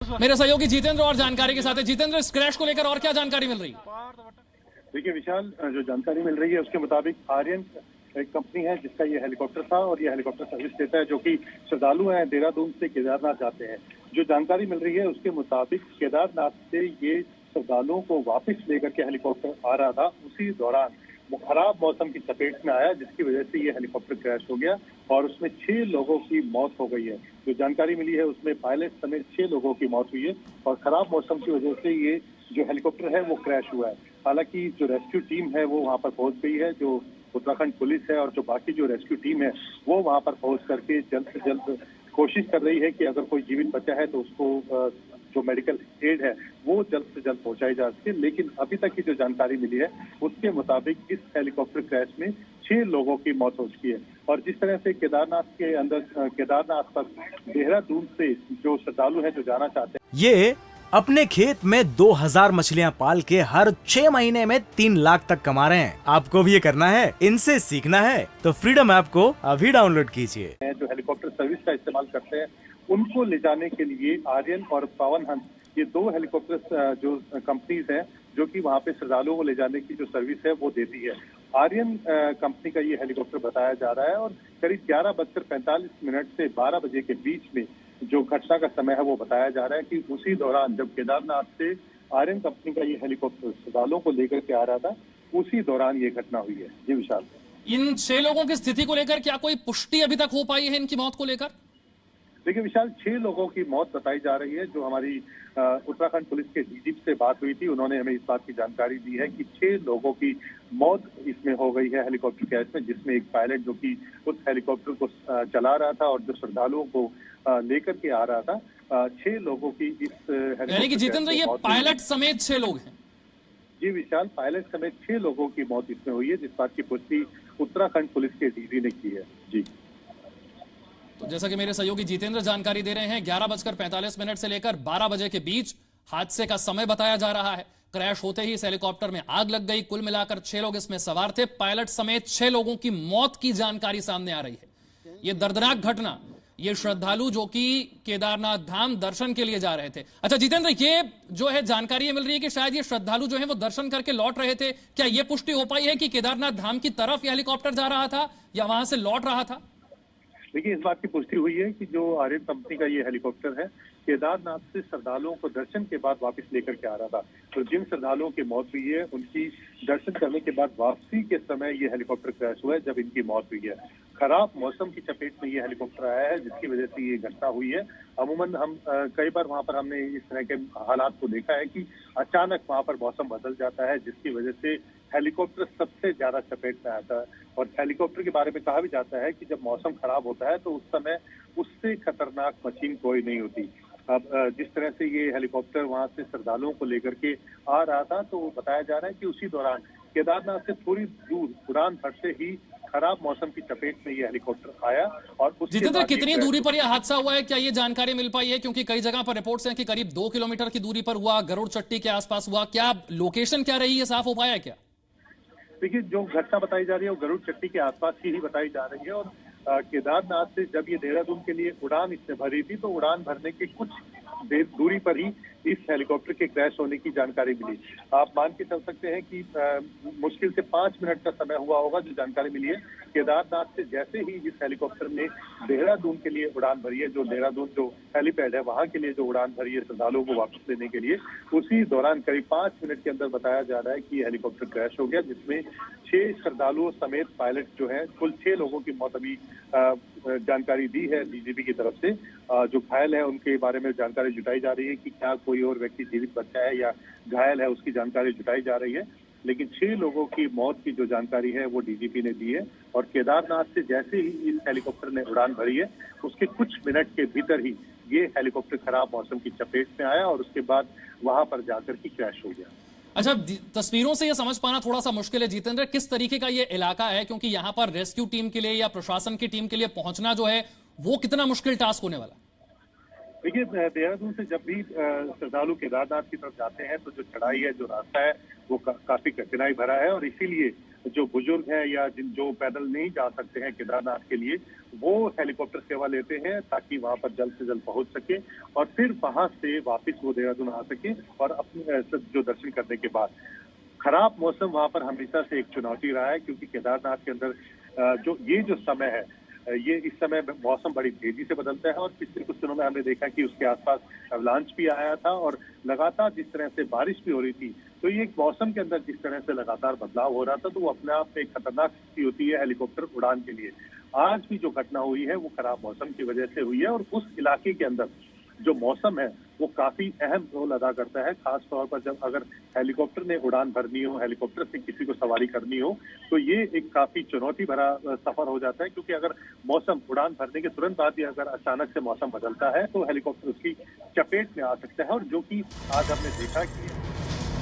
मेरे सहयोगी जितेंद्र और जानकारी के साथ है। जितेंद्र, इस क्रैश को लेकर और क्या जानकारी मिल रही है? देखिए विशाल, जो जानकारी मिल रही है उसके मुताबिक आर्यन एक कंपनी है जिसका ये हेलीकॉप्टर था और ये हेलीकॉप्टर सर्विस देता है, जो कि श्रद्धालु हैं देहरादून से केदारनाथ जाते हैं। जो जानकारी मिल रही है उसके मुताबिक केदारनाथ से ये श्रद्धालुओं को वापस लेकर के हेलीकॉप्टर आ रहा था, उसी दौरान वो खराब मौसम की चपेट में आया, जिसकी वजह से ये हेलीकॉप्टर क्रैश हो गया और उसमें 6 लोगों की मौत हो गई है। जो जानकारी मिली है उसमें पायलट समेत 6 लोगों की मौत हुई है और खराब मौसम की वजह से ये जो हेलीकॉप्टर है वो क्रैश हुआ है। हालांकि जो रेस्क्यू टीम है वो वहां पर पहुंच गई है, जो उत्तराखंड पुलिस है और जो बाकी जो रेस्क्यू टीम है वो वहां पर पहुंच करके जल्द से जल्द कोशिश कर रही है कि अगर कोई जीवित बचा है तो उसको जो मेडिकल एड है वो जल्द से जल्द पहुंचाई जा सके। लेकिन अभी तक की जो जानकारी मिली है उसके मुताबिक इस हेलीकॉप्टर क्रैश में 6 लोगों की मौत हो चुकी है। और जिस तरह से केदारनाथ के अंदर केदारनाथ पर देहरादून से जो श्रद्धालु हैं जो जाना चाहते हैं, ये अपने खेत में 2000 मछलियां पाल के हर 6 महीने में 3 लाख तक कमा रहे हैं। आपको भी ये करना है, इनसे सीखना है तो फ्रीडम ऐप को अभी डाउनलोड कीजिए। जो हेलीकॉप्टर सर्विस का इस्तेमाल करते हैं उनको ले जाने के लिए आर्यन और पवन हंस, ये 2 हेलीकॉप्टर जो कंपनीज हैं जो कि वहां पे श्रद्धालुओं को ले जाने की जो सर्विस है वो देती है। आर्यन कंपनी का ये हेलीकॉप्टर बताया जा रहा है और करीब 11:45 से 12 बजे के बीच में जो घटना का समय है वो बताया जा रहा है कि उसी दौरान जब केदारनाथ से आर्यन कंपनी का ये हेलीकॉप्टर श्रद्धालुओं को लेकर के आ रहा था, उसी दौरान ये घटना हुई है। जी विशाल, इन 6 लोगों की स्थिति को लेकर क्या कोई पुष्टि अभी तक हो पाई है इनकी मौत को लेकर? देखिए विशाल, 6 लोगों की मौत बताई जा रही है। जो हमारी उत्तराखंड पुलिस के डीजीपी से बात हुई थी, उन्होंने हमें इस बात की जानकारी दी है कि 6 लोगों की मौत इसमें हो गई है हेलीकॉप्टर क्रैश में, जिसमें एक पायलट जो कि उस हेलीकॉप्टर को चला रहा था और जो श्रद्धालुओं को लेकर के आ रहा था। 6 लोगों की इस यानी कि जितेंद्र, ये पायलट समेत 6 लोग हैं? जी विशाल, पायलट समेत 6 लोगों की मौत इसमें हुई है, जिस बात की पुष्टि उत्तराखंड पुलिस के डीजी ने की है। जी, तो जैसा कि मेरे सहयोगी जितेंद्र जानकारी दे रहे हैं, 11:45 से लेकर 12 बजे के बीच हादसे का समय बताया जा रहा है। क्रैश होते ही इस हेलीकॉप्टर में आग लग गई। कुल मिलाकर 6 लोग इसमें सवार थे। पायलट समेत 6 लोगों की मौत की जानकारी सामने आ रही है। यह दर्दनाक घटना, ये श्रद्धालु जो कि केदारनाथ धाम दर्शन के लिए जा रहे थे। अच्छा जितेंद्र, ये जो है जानकारी मिल रही है कि शायद ये श्रद्धालु जो है वो दर्शन करके लौट रहे थे। क्या ये पुष्टि हो पाई है कि केदारनाथ धाम की तरफ यह हेलीकॉप्टर जा रहा था या वहां से लौट रहा था? देखिए इस बात की पुष्टि हुई है कि जो आर्यन कंपनी का ये हेलीकॉप्टर है केदारनाथ से श्रद्धालुओं को दर्शन के बाद वापस लेकर के आ रहा था। तो जिन श्रद्धालुओं की मौत हुई है उनकी दर्शन करने के बाद वापसी के समय ये हेलीकॉप्टर क्रैश हुआ है, जब इनकी मौत हुई है। खराब मौसम की चपेट में ये हेलीकॉप्टर आया है, जिसकी वजह से ये घटना हुई है। अमूमन हम कई बार वहां पर हमने इस तरह के हालात को देखा है कि अचानक वहां पर मौसम बदल जाता है, जिसकी वजह से हेलीकॉप्टर सबसे ज्यादा चपेट में आता है। और हेलीकॉप्टर के बारे में कहा भी जाता है कि जब मौसम खराब होता है तो उस समय उससे खतरनाक मशीन कोई नहीं होती। अब जिस तरह से ये हेलीकॉप्टर वहां से श्रद्धालुओं को लेकर के आ रहा था, तो बताया जा रहा है कि उसी दौरान केदारनाथ से थोड़ी दूर उड़ान भरते ही खराब मौसम की चपेट में ये हेलीकॉप्टर आया। और जितेंद्र, कितनी दूरी पर यह हादसा हुआ है, क्या ये जानकारी मिल पाई है? क्योंकि कई जगह पर रिपोर्ट्स हैं कि करीब 2 किलोमीटर की दूरी पर हुआ, गरुड़ चट्टी के आसपास हुआ। क्या लोकेशन क्या रही है, साफ हो पाया क्या? देखिए जो घटना बताई जा रही है वो गरुड़ चट्टी के आसपास की ही बताई जा रही है। और केदारनाथ से जब ये देहरादून के लिए उड़ान इसने भरी थी तो उड़ान भरने के कुछ देर दूरी पर ही इस हेलीकॉप्टर के क्रैश होने की जानकारी मिली। आप मान के चल सकते हैं कि मुश्किल से 5 मिनट का समय हुआ होगा जो जानकारी मिली है। केदारनाथ से जैसे ही इस हेलीकॉप्टर ने देहरादून के लिए उड़ान भरी है, जो देहरादून जो हेलीपैड है वहां के लिए जो उड़ान भरी है श्रद्धालुओं को वापस लेने के लिए, उसी दौरान करीब 5 मिनट के अंदर बताया जा रहा है कि हेलीकॉप्टर क्रैश हो गया, जिसमें 6 श्रद्धालुओं समेत पायलट जो है, कुल 6 लोगों की मौत अभी जानकारी दी है डीजीपी की तरफ से। जो घायल है उनके बारे में जानकारी जुटाई जा रही है कि क्या कोई और व्यक्ति जीवित बचा है या घायल है, उसकी जानकारी जुटाई जा रही है। लेकिन 6 लोगों की मौत की जो जानकारी है वो डीजीपी ने दी है। और केदारनाथ से जैसे ही इस हेलीकॉप्टर ने उड़ान भरी है उसके कुछ मिनट के भीतर ही ये हेलीकॉप्टर खराब मौसम की चपेट में आया और उसके बाद वहां पर जाकर के क्रैश हो गया। अच्छा, तस्वीरों से यह समझ पाना थोड़ा सा मुश्किल है जितेंद्र, किस तरीके का ये इलाका है, क्योंकि यहां पर रेस्क्यू टीम के लिए या प्रशासन की टीम के लिए पहुंचना जो है वो कितना मुश्किल टास्क होने वाला? देखिए देहरादून से जब भी श्रद्धालु केदारनाथ की तरफ जाते हैं तो जो चढ़ाई है, जो रास्ता है वो काफी कठिनाई भरा है। और इसीलिए जो बुजुर्ग हैं या जो पैदल नहीं जा सकते हैं केदारनाथ के लिए, वो हेलीकॉप्टर सेवा लेते हैं ताकि वहां पर जल्द से जल्द पहुंच सके और फिर वहां से वापस वो देहरादून आ सके। और अपने जो दर्शन करने के बाद, खराब मौसम वहां पर हमेशा से एक चुनौती रहा है, क्योंकि केदारनाथ के अंदर जो समय है, ये इस समय मौसम बड़ी तेजी से बदलता है। और पिछले कुछ दिनों में हमने देखा कि उसके आसपास अवलांच भी आया था और लगातार जिस तरह से बारिश भी हो रही थी, तो ये मौसम के अंदर जिस तरह से लगातार बदलाव हो रहा था, तो वो अपने आप में एक खतरनाक स्थिति होती है हेलीकॉप्टर उड़ान के लिए। आज भी जो घटना हुई है वो खराब मौसम की वजह से हुई है और उस इलाके के अंदर जो मौसम है वो काफी अहम रोल अदा करता है। खास तौर पर जब अगर हेलीकॉप्टर ने उड़ान भरनी हो, हेलीकॉप्टर से किसी को सवारी करनी हो, तो ये एक काफी चुनौती भरा सफर हो जाता है, क्योंकि अगर मौसम उड़ान भरने के तुरंत बाद ही अगर अचानक से मौसम बदलता है तो हेलीकॉप्टर उसकी चपेट में आ सकता है, और जो कि आज हमने देखा कि।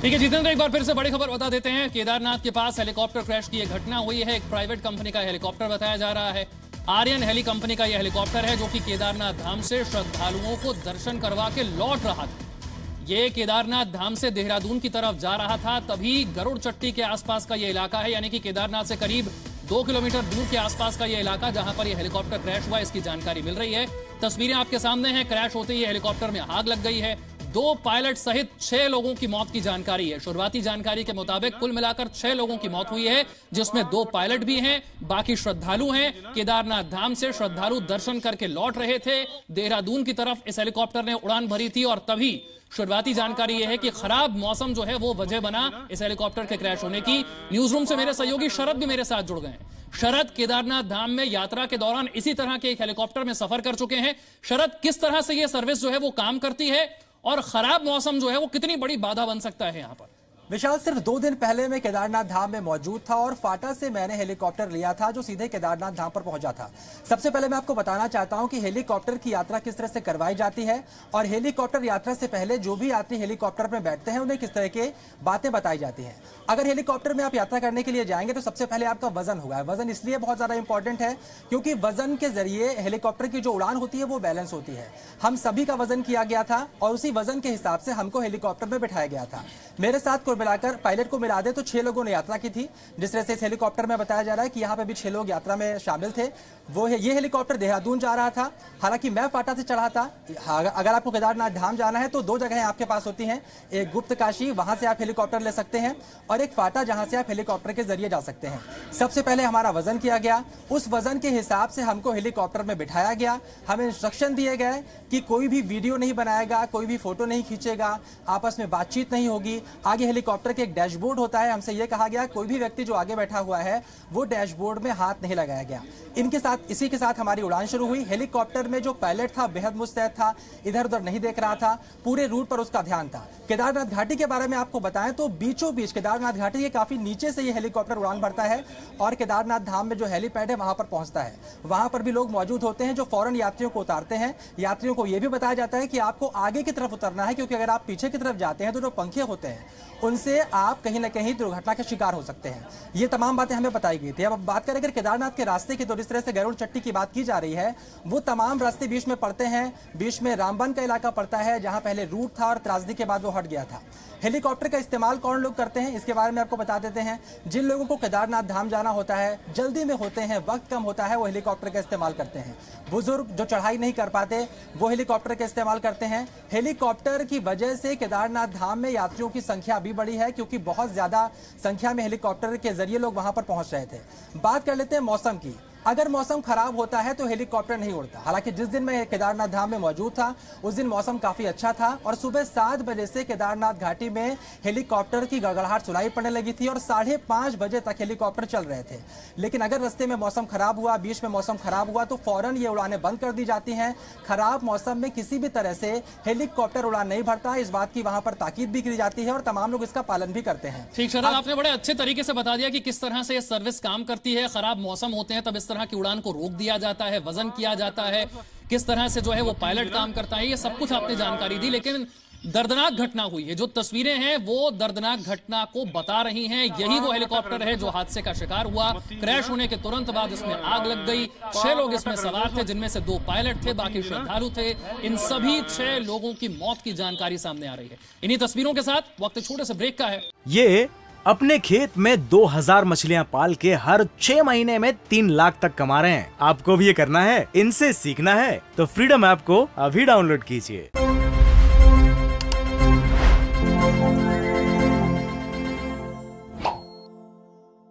ठीक है जितेंद्र, एक बार फिर से बड़ी खबर बता देते हैं। केदारनाथ के पास हेलीकॉप्टर क्रैश की यह घटना हुई है। एक प्राइवेट कंपनी का हेलीकॉप्टर बताया जा रहा है। आर्यन हेली कंपनी का यह हेलीकॉप्टर है जो कि केदारनाथ धाम से श्रद्धालुओं को दर्शन करवा के लौट रहा था। ये केदारनाथ धाम से देहरादून की तरफ जा रहा था, तभी गरुड़ चट्टी के आसपास का यह इलाका है, यानी कि केदारनाथ से करीब 2 किलोमीटर दूर के आसपास का यह इलाका जहां पर यह हेलीकॉप्टर क्रैश हुआ, इसकी जानकारी मिल रही है। तस्वीरें आपके सामने हैं। क्रैश होते ही हेलीकॉप्टर में आग लग गई है। 2 पायलट सहित 6 लोगों की मौत की जानकारी है। शुरुआती जानकारी के मुताबिक कुल मिलाकर 6 लोगों की मौत हुई है, जिसमें 2 पायलट भी हैं, बाकी श्रद्धालु हैं। केदारनाथ धाम से श्रद्धालु दर्शन करके लौट रहे थे, देहरादून की तरफ इस हेलीकॉप्टर ने उड़ान भरी थी और तभी शुरुआती जानकारी यह है कि खराब मौसम जो है वो वजह बना इस हेलीकॉप्टर के क्रैश होने की। न्यूज रूम से मेरे सहयोगी शरद भी मेरे साथ जुड़ गए हैं। शरद, केदारनाथ धाम में यात्रा के दौरान इसी तरह के एक हेलीकॉप्टर में सफर कर चुके हैं। शरद, किस तरह से यह सर्विस जो है वो काम करती है और खराब मौसम जो है वो कितनी बड़ी बाधा बन सकता है यहाँ पर? विशाल, सिर्फ 2 दिन पहले मैं केदारनाथ धाम में मौजूद था और फाटा से मैंने हेलीकॉप्टर लिया था जो सीधे केदारनाथ धाम पर पहुंचा था। सबसे पहले मैं आपको बताना चाहता हूं कि हेलीकॉप्टर की यात्रा किस तरह से करवाई जाती है और हेलीकॉप्टर यात्रा से पहले जो भी यात्री हेलीकॉप्टर में बैठते हैं उन्हें किस तरह की बातें बताई जाती हैं। अगर हेलीकॉप्टर में आप यात्रा करने के लिए जाएंगे तो सबसे पहले आपका वजन होगा। वजन इसलिए बहुत ज्यादा इंपॉर्टेंट है क्योंकि वजन के जरिए हेलीकॉप्टर की जो उड़ान होती है वो बैलेंस होती है। हम सभी का वजन किया गया था और उसी वजन के हिसाब से हमको हेलीकॉप्टर में बिठाया गया था। मेरे साथ कुल मिलाकर पायलट को मिला दे तो 6 लोगों ने यात्रा की थी। जिस तरह से इस हेलीकॉप्टर में बताया जा रहा है कि यहाँ पे भी 6 लोग यात्रा में शामिल थे। ये हेलीकॉप्टर देहरादून जा रहा था, हालांकि मैं फाटा से चढ़ा था। अगर आपको केदारनाथ धाम जाना है तो 2 जगहें आपके पास होती हैं, एक गुप्त काशी, वहां से आप हेलीकॉप्टर ले सकते हैं, और एक फाटा जहां से आप हेलीकॉप्टर के जरिए जा सकते हैं। सबसे पहले हमारा वजन किया गया, उस वजन के हिसाब से हमको हेलीकॉप्टर में बिठाया गया। हमें इंस्ट्रक्शन दिए गए कि कोई भी वीडियो नहीं बनाएगा, कोई भी फोटो नहीं खींचेगा, आपस में बातचीत नहीं होगी। आगे हेलीकॉप्टर के एक डैशबोर्ड होता है, हमसे यह कहा गया कोई भी व्यक्ति जो आगे बैठा हुआ है वो डैशबोर्ड में हाथ नहीं लगाया गया। इसी के साथ हमारी उड़ान शुरू हुई। हेलीकॉप्टर में जो पायलट था बेहद मुस्तैद था, इधर उधर नहीं देख रहा था, पूरे रूट पर उसका ध्यान था। केदारनाथ घाटी के बारे में आपको बताएं तो बीचों बीच केदारनाथ घाटी के काफी नीचे से ये हेलीकॉप्टर उड़ान भरता है और केदारनाथ धाम में जो हेलीपैड है वहां पर पहुंचता है। वहां पर भी लोग मौजूद होते हैं जो फौरन यात्रियों को उतारते हैं। यात्रियों को यह भी बताया जाता है कि आपको आगे की तरफ उतरना है, क्योंकि अगर आप पीछे की तरफ जाते हैं तो जो पंखे होते हैं उनसे आप कहीं ना कहीं दुर्घटना के शिकार हो सकते हैं। ये तमाम बातें हमें बताई गई थी। अब बात करें अगर केदारनाथ के रास्ते की, तो जिस तरह से गरुड़ चट्टी की बात की जा रही है वो तमाम रास्ते बीच में पड़ते हैं। बीच में रामबन का इलाका पड़ता है जहां पहले रूट था और त्रासदी के बाद वो हट गया था। हेलीकॉप्टर का इस्तेमाल कौन लोग करते हैं इसके बारे में आपको बता देते हैं। जिन लोगों को केदारनाथ धाम जाना होता है, जल्दी में होते हैं, वक्त कम होता है, वो हेलीकॉप्टर का इस्तेमाल करते हैं। बुजुर्ग जो चढ़ाई नहीं कर पाते वो हेलीकॉप्टर का इस्तेमाल करते हैं। हेलीकॉप्टर की वजह से केदारनाथ धाम में यात्रियों की संख्या भी बढ़ी है, क्योंकि बहुत ज्यादा संख्या में हेलीकॉप्टर के जरिए लोग वहां पर पहुंच रहे थे। बात कर लेते हैं मौसम की। अगर मौसम खराब होता है तो हेलीकॉप्टर नहीं उड़ता। हालांकि जिस दिन मैं केदारनाथ धाम में मौजूद था उस दिन मौसम काफी अच्छा था और सुबह 7 बजे से केदारनाथ घाटी में हेलीकॉप्टर की गड़गड़ाहट सुनाई पड़ने लगी थी और 5:30 बजे तक हेलीकॉप्टर चल रहे थे। लेकिन अगर रास्ते में मौसम खराब हुआ, बीच में मौसम खराब हुआ, तो फौरन ये उड़ानें बंद कर दी जाती हैं। खराब मौसम में किसी भी तरह से हेलीकॉप्टर उड़ान नहीं भरता, इस बात की वहां पर ताकीद भी की जाती है और तमाम लोग इसका पालन भी करते हैं। ठीक शरद, आपने बड़े अच्छे तरीके से बता दिया कि किस तरह से ये सर्विस काम करती है। खराब मौसम होते हैं तब इस तरह की उड़ान को रोक दिया जाता है, वजन किया जाता है, किस तरह से जो है वो पायलट काम करता है, ये सब कुछ आपने जानकारी दी। लेकिन दर्दनाक घटना हुई है, जो तस्वीरें हैं वो दर्दनाक घटना को बता रही हैं। यही वो हेलीकॉप्टर है जो हादसे का शिकार हुआ। क्रैश होने के तुरंत बाद इसमें आग लग गई। 6 लोग इसमें सवार थे, जिनमें से 2 पायलट थे, बाकी श्रद्धालु थे। इन सभी 6 लोगों की मौत की जानकारी सामने आ रही है। इन्हीं तस्वीरों के साथ वक्त छोटे से ब्रेक का है। ये अपने खेत में 2000 मछलियां पाल के हर 6 महीने में 3 लाख तक कमा रहे हैं। आपको भी ये करना है, इनसे सीखना है तो फ्रीडम ऐप को अभी डाउनलोड कीजिए।